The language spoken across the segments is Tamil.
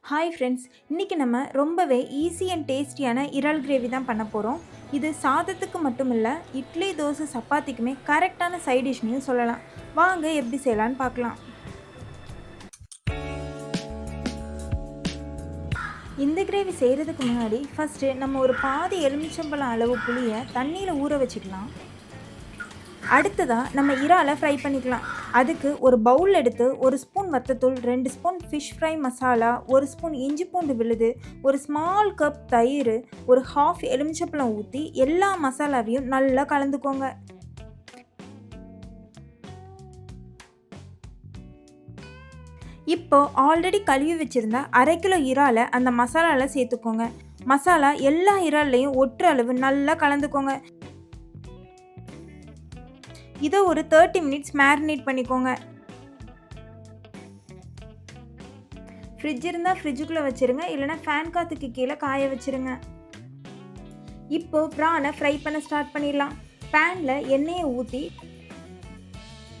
ஹாய் ஃப்ரெண்ட்ஸ், இன்றைக்கி நம்ம ரொம்பவே ஈஸி அண்ட் டேஸ்டியான இறால் கிரேவி தான் பண்ண போகிறோம். இது சாதத்துக்கு மட்டும் இல்லை, இட்லி தோசை சப்பாத்திக்குமே கரெக்டான சைட் டிஷ்னையும் சொல்லலாம். வாங்க எப்படி செய்யலான்னு பார்க்கலாம். இந்த கிரேவி செய்கிறதுக்கு முன்னாடி ஃபஸ்ட்டு நம்ம ஒரு பாதி எலுமிச்சம்பழம் அளவு புளியை தண்ணியில் ஊற வச்சுக்கலாம். அடுத்ததாக நம்ம இறாலை ஃப்ரை பண்ணிக்கலாம். அதுக்கு ஒரு பவுல் எடுத்து 1 ஸ்பூன் வத்தத்தூள், 2 spoon fish fry masala, 1 spoon இஞ்சி பூண்டு விழுது, ஒரு ஸ்மால் கப் தயிர், ஒரு ஹாஃப் எலுமிச்சப்பழம் ஊற்றி எல்லா மசாலாவையும் நல்லா கலந்துக்கோங்க. இப்போ ஆல்ரெடி கழுவி வச்சுருந்தா 1/2 கிலோ இறாலை அந்த மசாலாவில் சேர்த்துக்கோங்க. மசாலா எல்லா இறால்லையும் ஒட்டுற அளவு நல்லா கலந்துக்கோங்க. இதை ஒரு 30 மினிட்ஸ் மேரினேட் பண்ணிக்கோங்க. ஃப்ரிட்ஜ் இருந்தால் ஃப்ரிட்ஜுக்குள்ளே வச்சுருங்க, இல்லைனா ஃபேன் காற்றுக்கு கீழே காய வச்சுருங்க. இப்போது ப்ரானை ஃப்ரை பண்ண ஸ்டார்ட் பண்ணிடலாம். பேனில் எண்ணெயை ஊற்றி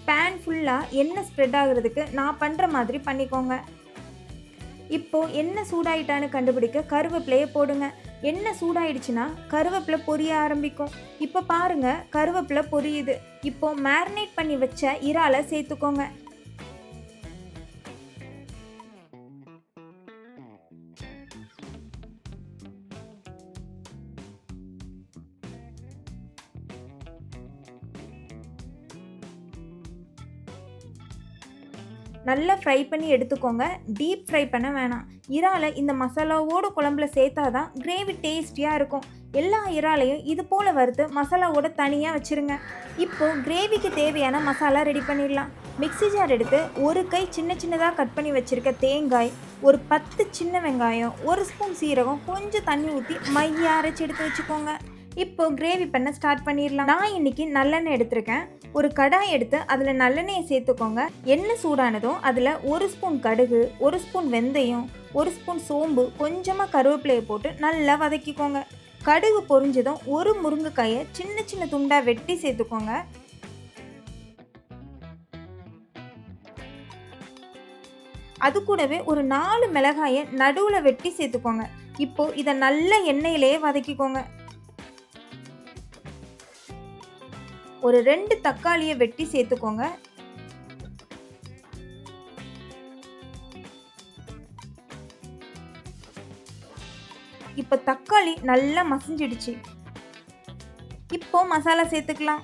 பேன் ஃபுல்லாக எண்ணெய் ஸ்ப்ரெட் ஆகுறதுக்கு நான் பண்ணுற மாதிரி பண்ணிக்கோங்க. இப்போது எண்ணெய் சூடாயிட்டான்னு கண்டுபிடிக்க கருவேப்பிலையை போடுங்க. எண்ணெய் சூடாயிடுச்சுன்னா கருவேப்பிலை பொரிய ஆரம்பிக்கும். இப்போ பாருங்கள், கருவேப்பிலை பொரியுது. இப்போது மேரினேட் பண்ணி வச்ச இறாலை சேர்த்துக்கோங்க. நல்லா ஃப்ரை பண்ணி எடுத்துக்கோங்க. டீப் ஃப்ரை பண்ண வேணாம். இறாலை இந்த மசாலாவோட குழம்புல சேர்த்தா தான் கிரேவி டேஸ்டியாக இருக்கும். எல்லா இறாலையும் இது போல் வறுத்து மசாலாவோட தனியாக வச்சுருங்க. இப்போது கிரேவிக்கு தேவையான மசாலா ரெடி பண்ணிடலாம். மிக்ஸி ஜார் எடுத்து ஒரு கை சின்ன சின்னதாக கட் பண்ணி வச்சுருக்க தேங்காய், ஒரு 10 சின்ன வெங்காயம், 1 ஸ்பூன் சீரகம், கொஞ்சம் தண்ணி ஊற்றி மைய அரைச்சி எடுத்து வச்சுக்கோங்க. இப்போது கிரேவி பண்ண ஸ்டார்ட் பண்ணிடலாம். நான் இன்றைக்கி நல்லெண்ணெய் எடுத்திருக்கேன். ஒரு கடாய் எடுத்து அதில் நல்லெண்ணெயை சேர்த்துக்கோங்க. எண்ணெய் சூடானதும் அதில் 1 ஸ்பூன் கடுகு, 1 ஸ்பூன் வெந்தயம், 1 ஸ்பூன் சோம்பு, கொஞ்சமாக கருவேப்பிலையை போட்டு நல்லா வதக்கிக்கோங்க. கடுகு பொரிஞ்சதும் ஒரு முருங்கைக்காயை சின்ன சின்ன துண்டாக வெட்டி சேர்த்துக்கோங்க. அது கூடவே ஒரு 4 மிளகாயை நடுவில் வெட்டி சேர்த்துக்கோங்க. இப்போது இதை நல்ல எண்ணெயிலேயே வதக்கிக்கோங்க. ஒரு 2 தக்காளியை வெட்டி சேர்த்துக்கோங்க. இப்போ தக்காளி நல்லா மசிஞ்சிடுச்சு. இப்போ மசாலா சேர்த்துக்கலாம்.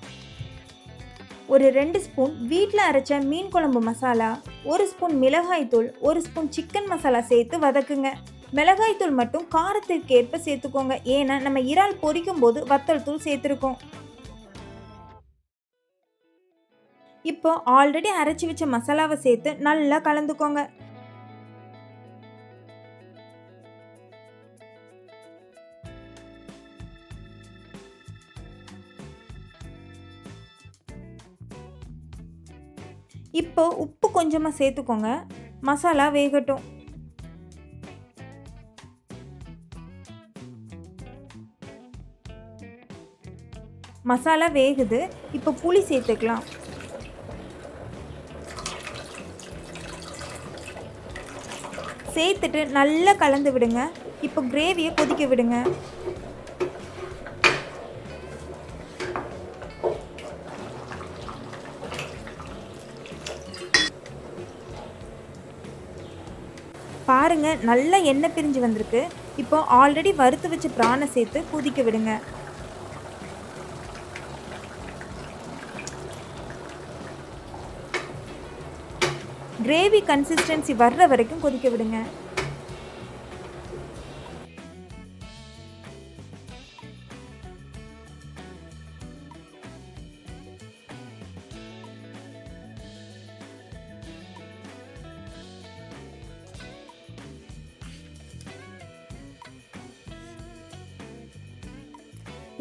ஒரு 2 ஸ்பூன் வீட்டில் அரைச்ச மீன் குழம்பு மசாலா, 1 ஸ்பூன் மிளகாய்த்தூள், 1 ஸ்பூன் சிக்கன் மசாலா சேர்த்து வதக்குங்க. மிளகாய்த்தூள் மட்டும் காரத்திற்கு ஏற்ப சேர்த்துக்கோங்க. ஏன்னா நம்ம இறால் பொரிக்கும் போது வத்தல் தூள் சேர்த்துருக்கோம். இப்போ ஆல்ரெடி அரைச்சி வச்ச மசாலாவை சேர்த்து நல்லா கலந்துக்கோங்க. இப்போ உப்பு கொஞ்சமாக சேர்த்துக்கோங்க. மசாலா வேகட்டும். மசாலா வேகுது. இப்போ புளி சேர்த்துக்கலாம். சேர்த்துட்டு நல்லா கலந்து விடுங்க. இப்போ கிரேவியை கொதிக்க விடுங்க. பாருங்க, நல்லா எண்ணெய் பிரிஞ்சு வந்திருக்கு. இப்போ ஆல்ரெடி வறுத்து வச்ச பிரானை சேர்த்து கொதிக்க விடுங்க. கிரேவி கன்சிஸ்டன்சி வர்ற வரைக்கும் கொதிக்க விடுங்க.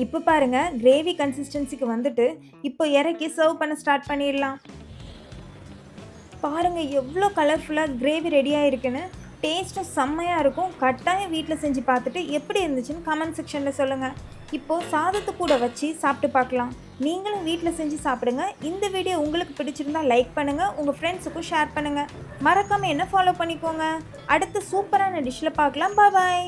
இப்போ பாருங்க, கிரேவி கன்சிஸ்டன்சிக்கு வந்துட்டு இப்போ இறக்கி சர்வ் பண்ண ஸ்டார்ட் பண்ணிடலாம். பாருங்கள் எவ்வளோ கலர்ஃபுல்லாக கிரேவி ரெடி ஆகிருக்குன்னு. டேஸ்ட்டும் செம்மையாக இருக்கும். கட்டாயம் வீட்டில் செஞ்சு பார்த்துட்டு எப்படி இருந்துச்சுன்னு கமெண்ட் செக்ஷனில் சொல்லுங்கள். இப்போது சாதத்து கூட வச்சு சாப்பிட்டு பார்க்கலாம். நீங்களும் வீட்டில் செஞ்சு சாப்பிடுங்க. இந்த வீடியோ உங்களுக்கு பிடிச்சிருந்தா லைக் பண்ணுங்கள், உங்கள் ஃப்ரெண்ட்ஸுக்கும் ஷேர் பண்ணுங்கள். மறக்காமல் என்ன ஃபாலோ பண்ணிக்கோங்க. அடுத்து சூப்பரான டிஷ்ஷில் பார்க்கலாம். பாய்.